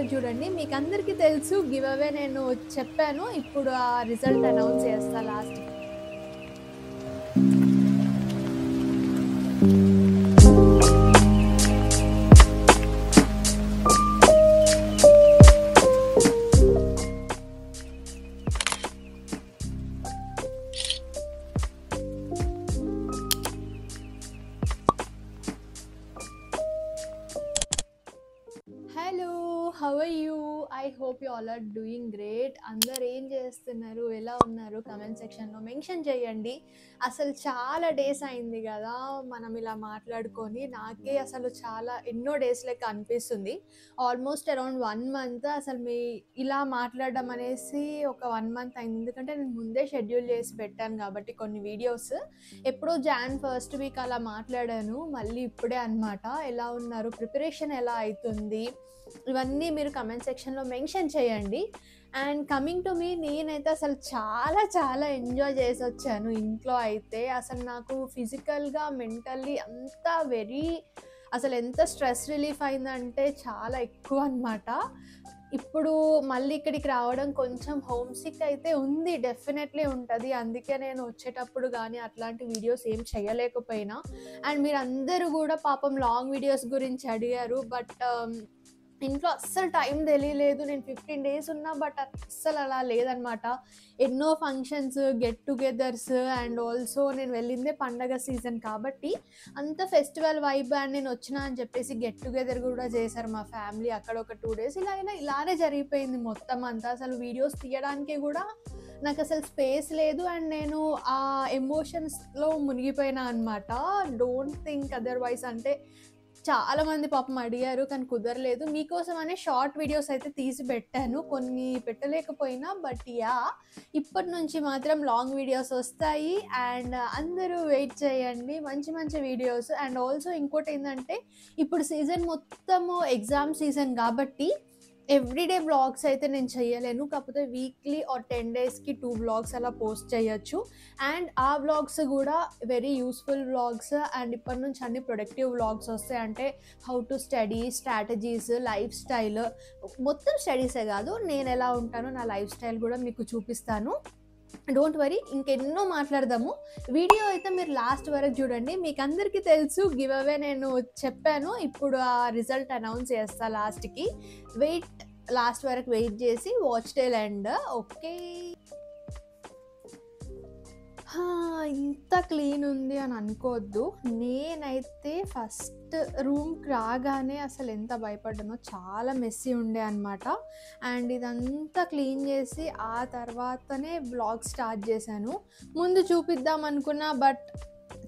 వరకు చూడండి. మీకందరికీ తెలుసు గివ్ అవే నేను చెప్పాను. ఇప్పుడు ఆ రిజల్ట్ అనౌన్స్ చేస్తా లాస్ట్‌కి. Hello! How are you? I hope you all are doing great. అందరూ ఏం చేస్తున్నారు? ఎలా ఉన్నారు? కామెంట్ సెక్షన్‌లో మెన్షన్ చేయండి. అసలు చాలా డేస్ అయింది కదా! మనం ఇలా మాట్లాడుకొని. నాకే అసలు చాలా ఎన్నో డేస్ లెక్క అనిపిస్తుంది. ఆల్మోస్ట్ అరౌండ్ 1 మంత్ అసలు ఇలా మాట్లాడడం అనేసి ఒక 1 మంత్ అయింది. ఎందుకంటే నేను ముందే షెడ్యూల్ చేసి పెట్టాను కాబట్టి కొన్ని వీడియోస్. ఎప్పుడో జాన్ ఫస్ట్ వీక్ అలా మాట్లాడాను. మళ్ళీ ఇప్పుడే అన్నమాట. ఎలా ఉన్నారు? ప్రిపరేషన్ ఎలా అయితుంది? ఇవన్నీ మీరు కమెంట్ సెక్షన్‌లో మెన్షన్ చేయండి. అండ్ కమింగ్ టు మీ, నేనైతే అసలు చాలా ఎంజాయ్ చేసొచ్చాను ఇంట్లో అయితే. అసలు నాకు ఫిజికల్‌గా, మెంటల్లీ అంతా అసలు ఎంత స్ట్రెస్ రిలీఫ్ అయిందంటే చాలా ఎక్కువ అనమాట. ఇప్పుడు మళ్ళీ ఇక్కడికి రావడం కొంచెం హోమ్ సిక్ అయితే ఉంది. డెఫినెట్‌లీ ఉంటది. అందుకే నేను వచ్చేటప్పుడు గానీ అట్లాంటి వీడియోస్ ఏం చేయలేకపోయినా. అండ్ మీరందరూ గూడా పాపం లాంగ్ వీడియోస్ గురించి అడిగారు. బట్ ఇంట్లో అస్సలు టైం తెలియలేదు. నేను 15 డేస్ ఉన్నా బట్ అస్సలు అలా లేదనమాట. ఎన్నో functions, get togethers and also నేను వెళ్ళిందే పండగ సీజన్ కాబట్టి అంత ఫెస్టివల్ వైబ్ అండ్ నేను వచ్చినా అని చెప్పేసి గెట్ టుగెదర్ కూడా చేశారు మా ఫ్యామిలీ. అక్కడ ఒక 2 డేస్ ఇలానే జరిగిపోయింది మొత్తం అంతా. అసలు వీడియోస్ తీయడానికి కూడా నాకు అసలు స్పేస్ లేదు. అండ్ నేను ఆ ఎమోషన్స్లో మునిగిపోయినా అనమాట. Don't think otherwise. అంటే చాలామంది పాపం అడిగారు కానీ కుదరలేదు. మీకోసం అనే షార్ట్ వీడియోస్ అయితే తీసి పెట్టాను. కొన్ని పెట్టలేకపోయినా బట్ ఇప్పటి నుంచి మాత్రం లాంగ్ వీడియోస్ వస్తాయి. అండ్ అందరూ వెయిట్ చేయండి. మంచి వీడియోస్. అండ్ ఆల్సో ఇంకోటి ఏంటంటే ఇప్పుడు సీజన్ మొత్తము ఎగ్జామ్ సీజన్ కాబట్టి ఎవ్రీడే వ్లాగ్స్ అయితే నేను చేయలేను. కాకపోతే వీక్లీ ఆర్ 10 డేస్కి 2 వ్లాగ్స్ అలా పోస్ట్ చేయొచ్చు. అండ్ ఆ వ్లాగ్స్ కూడా వెరీ యూస్ఫుల్ వ్లాగ్స్. అండ్ ఇప్పటి నుంచి అన్ని ప్రొడక్టివ్ వ్లాగ్స్ వస్తాయి. అంటే how to study, strategies, life style, మొత్తం స్టడీసే కాదు, నేను ఎలా ఉంటానో నా లైఫ్ స్టైల్ కూడా మీకు చూపిస్తాను. డోంట్ వరీ, ఇంకెన్నో మాట్లాడదాము. వీడియో అయితే మీరు లాస్ట్ వరకు చూడండి. మీకు అందరికీ తెలుసు గివ్ అవే నేను చెప్పాను. ఇప్పుడు ఆ రిజల్ట్ అనౌన్స్ చేస్తా లాస్ట్కి. లాస్ట్ వరకు వెయిట్ చేసి వాచ్ టిల్ ఎండ్. ఓకే. ఇంత క్లీన్ ఉంది అని అనుకోవద్దు. నేనైతే ఫస్ట్ రూమ్కి రాగానే అసలు ఎంత భయపడ్డానో. చాలా మెస్సీ ఉండే అనమాట. అండ్ ఇదంతా క్లీన్ చేసి ఆ తర్వాతనే వ్లాగ్ స్టార్ట్ చేశాను. ముందు చూపిద్దాం అనుకున్నా బట్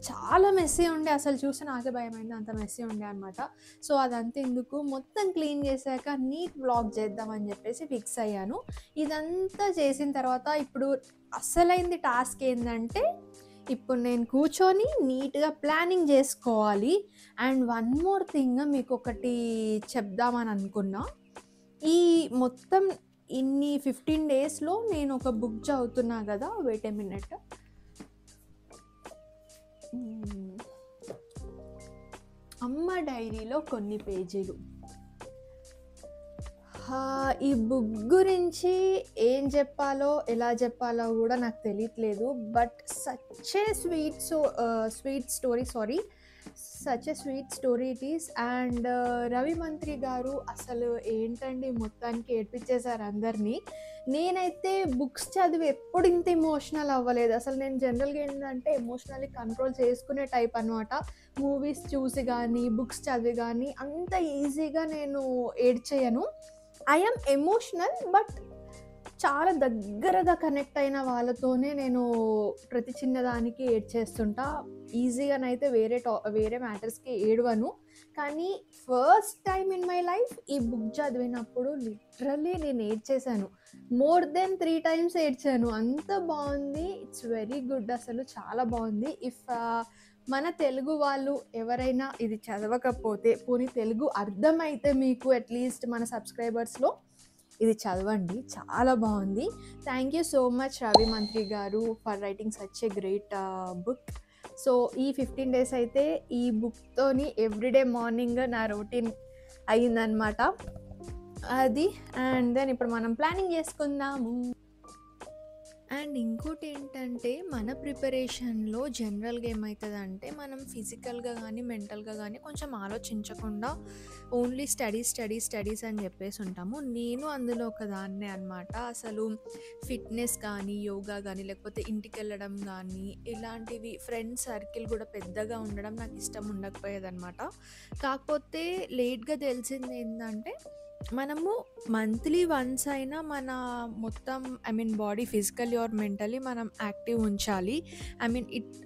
చాలా మెస్సీ ఉండే. అసలు చూస్తే నాకే భయమైంది, అంత మెస్సీ ఉండే అనమాట. సో అదంతా ఎందుకు, మొత్తం క్లీన్ చేశాక నీట్ వ్లాగ్ చేద్దామని చెప్పేసి ఫిక్స్ అయ్యాను. ఇదంతా చేసిన తర్వాత ఇప్పుడు అసలైంది టాస్క్ ఏంటంటే ఇప్పుడు నేను కూర్చొని నీట్గా ప్లానింగ్ చేసుకోవాలి. అండ్ వన్ మోర్ థింగ్ మీకు ఒకటి చెప్దామని అనుకున్నా. ఈ మొత్తం ఇన్ని 15 డేస్లో నేను ఒక బుక్ చదువుతున్నా కదా. Wait a minute. అమ్మ డైరీలో కొన్ని పేజీలు. ఈ బుక్ గురించి ఏం చెప్పాలో, ఎలా చెప్పాలో కూడా నాకు తెలియట్లేదు. But such a sweet story it is. And Ravi Mantri గారు అసలు ఏంటండి, మొత్తానికి ఏడ్పించేశారు అందరినీ. నేనైతే బుక్స్ చదివి ఎప్పుడు ఇంత ఎమోషనల్ అవ్వలేదు. అసలు నేను జనరల్గా ఏంటంటే ఎమోషనల్లీ కంట్రోల్ చేసుకునే టైప్ అనమాట. మూవీస్ చూసి కానీ బుక్స్ చదివి కానీ అంత ఈజీగా నేను ఏడ్చేయను. ఐ యామ్ ఎమోషనల్ బట్ చాలా దగ్గరగా కనెక్ట్ అయిన వాళ్ళతోనే నేను ప్రతి చిన్నదానికి ఏడ్చేస్తుంటా. ఈజీగానైతే వేరే మ్యాటర్స్కి ఏడవను. కానీ first time in my life ఈ బుక్ చదివినప్పుడు లిటరల్లీ నేను ఏడ్చేశాను. మోర్ దెన్ 3 times ఏడ్చాను. అంత బాగుంది. It's very good. అసలు చాలా బాగుంది. మన తెలుగు వాళ్ళు ఎవరైనా ఇది చదవకపోతే, పోనీ తెలుగు అర్థమైతే మీకు అట్లీస్ట్ మన సబ్స్క్రైబర్స్లో, ఇది చదవండి. చాలా బాగుంది. Thank you so much Ravi Mantri garu for writing such a great book. So ఈ 15 డేస్ అయితే ఈ బుక్తోని ఎవ్రీడే మార్నింగ్ నా రొటీన్ అయ్యిందనమాట. అది. అండ్ దెన్ ఇప్పుడు మనం ప్లానింగ్ చేసుకుందాము. అండ్ ఇంకోటేంటంటే, మన ప్రిపరేషన్‌లో జనరల్‌గా ఏమైతదంటే, మనం ఫిజికల్‌గా గానీ, మెంటల్‌గా గానీ కొంచెం ఆలోచించకుండా ఓన్లీ స్టడీస్, స్టడీస్, స్టడీస్ అని జెప్పేసుంటాము. నేను అందులో ఒకదాన్నే అనమాట. అసలు ఫిట్‌నెస్ కానీ, యోగా గానీ, లేకపోతే ఇంటికెళ్ళడం గానీ, ఇలాంటివి ఫ్రెండ్స్ సర్కిల్ గూడా పెద్దగా ఉండడం నాకిష్టం ఉండకపోయేదనమాట. కాకపోతే లేట్‌గా తెలిసిందేందంటే, మనము మంత్లీ వన్స్ అయినా మన మొత్తం బాడీ ఫిజికల్లీ ఆర్ మెంటల్లీ మనం యాక్టివ్ ఉంచాలి.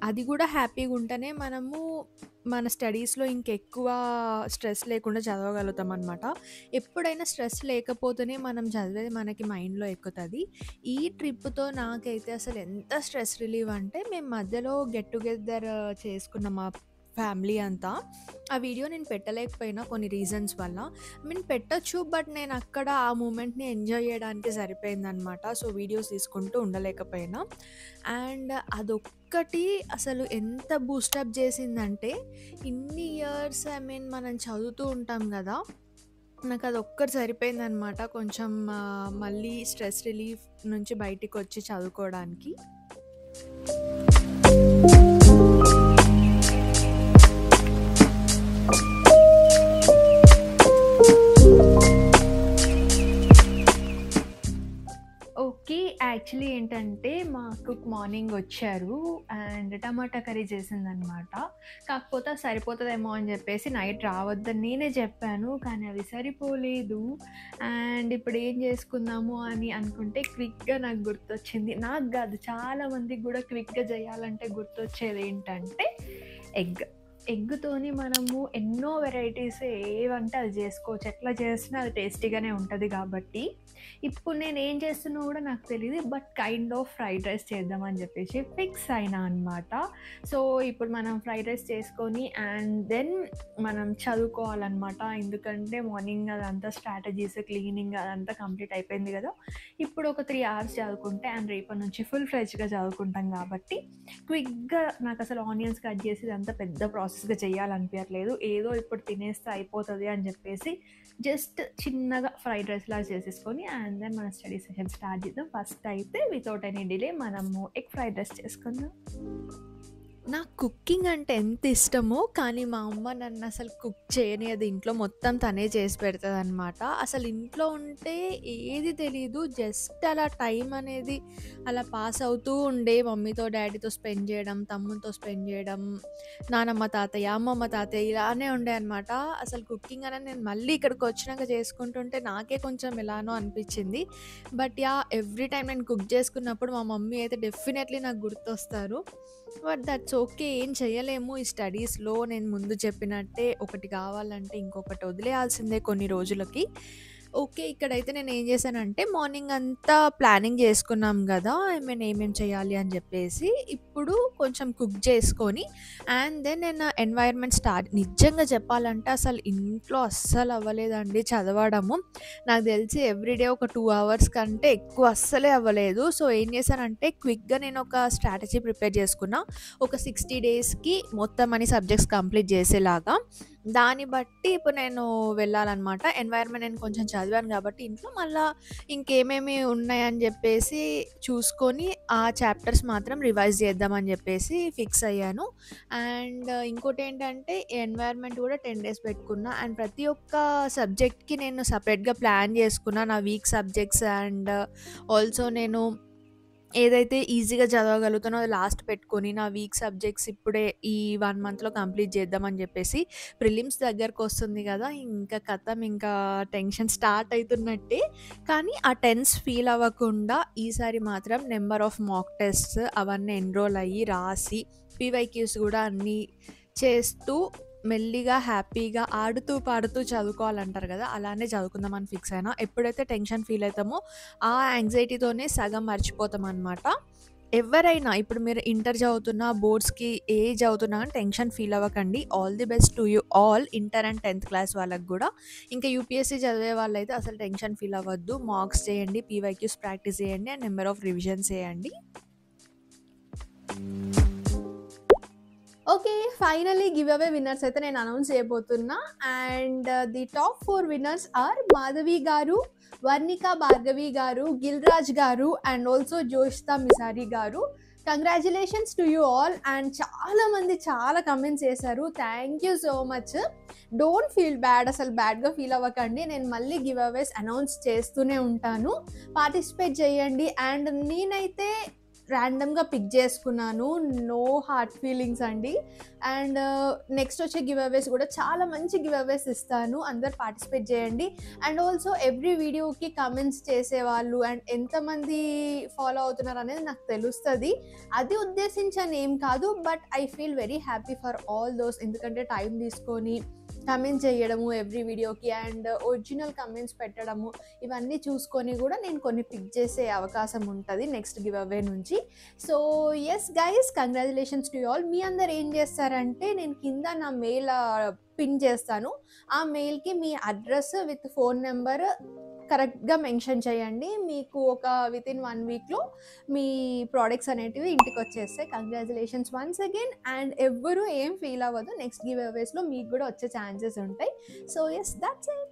అది గూడా హ్యాపీగా ఉంటేనే మనము మన స్టడీస్‌లో ఇంకెక్కువ స్ట్రెస్ లేకుండా చదవగలుగుతామనమాట. ఎప్పుడైనా స్ట్రెస్ లేకపోతేనే మనం చదివేది మనకి మైండ్‌లో ఎక్కుతది. ఈ ట్రిప్‌తో నాకైతే అసలు ఎంత స్ట్రెస్ రిలీవ్ అంటే, మేము మధ్యలో గెట్ టుగెదర్ చేసుకున్నాం మా ఫ్యామిలీ అంతా. ఆ వీడియో నేను పెట్టలేకపోయినా కొన్ని రీజన్స్ వల్ల. పెట్టొచ్చు. బట్ నేనక్కడ ఆ మూమెంట్‌ని ఎంజాయ్ జేయడానికే సరిపోయిందనమాట. సో, వీడియోస్ తీసుకుంటూ ఉండలేకపోయినా. అండ్ అదొక్కటి అసలు ఎంత బూస్టప్ జేసిందంటే, ఇన్ని ఇయర్స్ మనం చదువుతూ ఉంటాం గదా! నాకదొక్కటి సరిపోయిందనమాట. కొంచెం మళ్ళీ స్ట్రెస్ రిలీఫ్ నుంచి బయటికొచ్చి చదువుకోవడానికి. ఓకే. యాక్చువల్లీ ఏంటంటే, మా కుక్ మార్నింగ్ వచ్చారు. అండ్ టమాటా కర్రీ చేసిందనమాట. కాకపోతే అది సరిపోతదేమో అని చెప్పేసి నైట్ రావద్దని నేనే చెప్పాను. కానీ అది సరిపోలేదు. అండ్ ఇప్పుడు ఏం చేసుకుందాము అని అనుకుంటే క్విక్‌గా నాకు గుర్తొచ్చింది. నాకు గాదు, చాలా మందికి గూడా క్విక్‌గా చేయాలంటే గుర్తొచ్చేదేంటంటే ఎగ్. ఎగ్గుతోని మనము ఎన్నో వెరైటీస్ ఏవంటే అది చేసుకోవచ్చు. ఎట్లా చేసినా అది టేస్టీగానే ఉంటది కాబట్టి, ఇప్పుడు నేనేం చేస్తున్నో గూడా నాకు తెలీదు. But kind of fried rice చేద్దామని జెప్పేసి ఫిక్స్ అయినా అనమాట. సో, ఇప్పుడు మనం ఫ్రైడ్ రైస్ చేసుకొని అండ్ దెన్ మనం చదువుకోవాలనమాట. ఎందుకంటే మార్నింగ్ అదంతా స్ట్రాటజీస్, క్లీనింగ్ అదంతా కంప్లీట్ అయిపోయింది గదా! ఇప్పుడు ఒక 3 అవర్స్ చదువుకుంటే అండ్ రేపటి నుంచి ఫుల్ ఫ్లెడ్జ్‌గా చదువుకుంటాం గాబట్టి, క్విక్‌గా నాకసలు ఆనియన్స్ కట్ చేసి ఇదంతా పెద్ద ప్రాసెస్‌గా చేయాలనిపియట్లేదు. ఏదో ఇప్పుడు తినేస్తే అయిపోతది అని జెప్పేసి జస్ట్ చిన్నగా ఫ్రైడ్ రైస్‌లాగా చేసేసుకొని అండ్ దెన్ మన స్టడీ సెషన్ స్టార్ట్ చేద్దాం. ఫస్ట్ అయితే వితౌట్ ఎనీ డిలే మనము ఎగ్ ఫ్రైడ్ రైస్ చేసుకుందాం. నాకు కుకింగ్ అంటే ఎంత ఇష్టమో, కానీ మా అమ్మ నన్నసలు కుక్ చేయనియదు. ఇంట్లో మొత్తం తనే చేసి పెడతదనమాట. అసలు ఇంట్లో ఉంటే ఏది తెలీదు. జస్ట్ అలా టైం అనేది అలా పాస్ అవుతూ ఉండే. మమ్మీతో, డ్యాడీతో స్పెండ్ చేయడం, తమ్మునితో స్పెండ్ చేయడం, నానమ్మ, తాతయ్య, అమ్మమ్మ, తాతయ్య ఇలానే ఉండే అనమాట. అసలు కుకింగ్ అనేది నేను మళ్ళీ ఇక్కడికొచ్చినాక చేసుకుంటుంటే నాకే కొంచెం ఎలానో అనిపిచ్చింది. But yeah! ఎవ్రీ టైమ్ నేను కుక్ చేసుకున్నప్పుడు మా మమ్మీ అయితే డెఫినెట్‌లీ నాకు గుర్తొస్తారు. But that's okay. ఏం చేయలేము. ఈ స్టడీస్‌లో నేను ముందు చెప్పినట్టే ఒకటి కావాలంటే ఇంకొకటి వదిలేయాల్సిందే కొన్ని రోజులకి. ఓకే. ఇక్కడైతే నేనేం చేశానంటే, మార్నింగ్ అంతా ప్లానింగ్ చేసుకున్నాం గదా! ఏమేం చేయాలి అని జెప్పేసి, ఇప్పుడు కొంచెం కుక్ చేసుకొని అండ్ దెన్ నేను ఎన్వైర్న్‌మెంట్ నిజంగా చెప్పాలంటే అసలు ఇంట్లో అస్సలు అవ్వలేదండి చదవడము. నాకు తెలిసి ఎవ్రీడే ఒక 2 అవర్స్ కంటే ఎక్కువ అస్సలే అవ్వలేదు. సో, ఏం చేశానంటే క్విక్‌గా నేను ఒక స్ట్రాటజీ ప్రిపేర్ చేసుకున్నా. ఒక 60 డేస్‌కి మొత్తం అన్ని సబ్జెక్ట్స్ కంప్లీట్ చేసేలాగా. దాన్ని బట్టి ఇప్పుడు నేను వెళ్ళాలనమాట. ఎన్వైర్న్‌మెంట్ నేను కొంచెం చదివాను కాబట్టి ఇంట్లో మళ్ళా ఇంకేమేమి ఉన్నాయని జెప్పేసి చూసుకొని, ఆ చాప్టర్స్ మాత్రం రివైజ్ చేద్దామని జెప్పేసి ఫిక్స్ అయ్యాను. అండ్ ఇంకోటేంటంటే ఎన్వైర్న్‌మెంట్ గూడా 10 డేస్ పెట్టుకున్నా. అండ్ ప్రతి ఒక్క సబ్జెక్ట్‌కి నేను సెపరేట్‌గా ప్లాన్ చేసుకున్నా. నా వీక్ సబ్జెక్ట్స్ అండ్ ఆల్సో నేను ఏదైతే ఈజీగా చదవగలుగుతానో అది లాస్ట్ పెట్టుకొని, నా వీక్ సబ్జెక్ట్స్ ఇప్పుడే ఈ 1 మంత్‌లో కంప్లీట్ చేద్దామని జెప్పేసి, ప్రిలిమ్స్ దగ్గరకొస్తుంది గదా! ఇంకా ఖతం, ఇంకా టెన్షన్ స్టార్ట్ అయితున్నట్టే. కానీ ఆ టెన్స్ ఫీల్ అవ్వకుండా ఈసారి మాత్రం నంబర్ ఆఫ్ మాక్ టెస్ట్స్ అవన్నీ ఎన్రోల్ అయ్యి, రాసి, పీవైక్యూస్ గూడా అన్నీ చేస్తూ మెల్లిగా, హ్యాపీగా, ఆడుతూ, పాడుతూ చదువుకోవాలంటారు గదా! అలానే చదువుకుందామని ఫిక్స్ అయినా. ఎప్పుడైతే టెన్షన్ ఫీల్ అయితామో ఆ యాంగ్జైటీతోనే సగం మర్చిపోతామనమాట. ఎవరైనా ఇప్పుడు మీరు ఇంటర్ చదువుతున్నా, బోర్డ్స్‌కి చదువుతున్నా గాని టెన్షన్ ఫీల్ అవ్వకండి. All the best to you all. Inter and 10థ్ క్లాస్ వాళ్ళకి గూడా. ఇంకా యూపీఎస్సీ చదివే వాళ్ళైతే అసలు టెన్షన్ ఫీల్ అవ్వద్దు. మార్క్స్ చేయండి, పీవైక్యూస్ ప్రాక్టీస్ చేయండి అండ్ నంబర్ ఆఫ్ రివిజన్స్ చేయండి. Okay. Finally give away winners అయితే నేను అనౌన్స్ చేయబోతున్నా. And the top 4 winners are Madhavi garu, Varnika Bhargavi గారు, గిల్‌రాజ్ గారు అండ్ ఆల్సో జోష్తా మిసారి గారు. Congratulations to you all. And చాలా మంది చాలా కమెంట్స్ చేశారు. Thank you so much. Don't feel bad, అసలు బ్యాడ్‌గా ఫీల్ అవ్వకండి. నేను మళ్ళీ గివ్ అవేస్ అనౌన్స్ చేస్తూనే ఉంటాను. పార్టిసిపేట్ చేయండి. అండ్ నేనైతే ర్యాండమ్గా పిక్ చేసుకున్నాను. నో హార్ట్ ఫీలింగ్స్ అండి. అండ్ నెక్స్ట్ వచ్చే గివ్ అవేస్ కూడా చాలా మంచి గివ్ అవేస్ ఇస్తాను. అందరు పార్టిసిపేట్ చేయండి. అండ్ ఆల్సో ఎవ్రీ వీడియోకి కమెంట్స్ చేసేవాళ్ళు అండ్ ఎంతమంది ఫాలో అవుతున్నారు అనేది నాకు తెలుస్తుంది. అది ఉద్దేశించని ఏం కాదు, but I feel very happy for all those. ఎందుకంటే టైం తీసుకొని కమెంట్స్ చేయడము ఎవ్రీ వీడియోకి అండ్ ఒరిజినల్ కమెంట్స్ పెట్టడము ఇవన్నీ చూసుకొని కూడా నేను కొన్ని పిక్ చేసే అవకాశం ఉంటుంది నెక్స్ట్ గివ్ అవే నుంచి. So yes guys, congratulations to all. మీ అందరు ఏం చేస్తారంటే నేను కింద నా మెయిల్ పిన్ చేస్తాను. ఆ మెయిల్కి మీ అడ్రస్ విత్ ఫోన్ నెంబర్ కరెక్ట్గా మెన్షన్ చేయండి. మీకు ఒక వితిన్ 1 వీక్లో మీ ప్రోడక్ట్స్ అనేటివి ఇంటికి వచ్చేస్తాయి. Congratulations once again. అండ్ ఎవ్వరూ ఏం ఫీల్ అవ్వదు. నెక్స్ట్ గివ్ అవేస్లో మీకు కూడా వచ్చే ఛాన్సెస్ ఉంటాయి. So yes, that's it.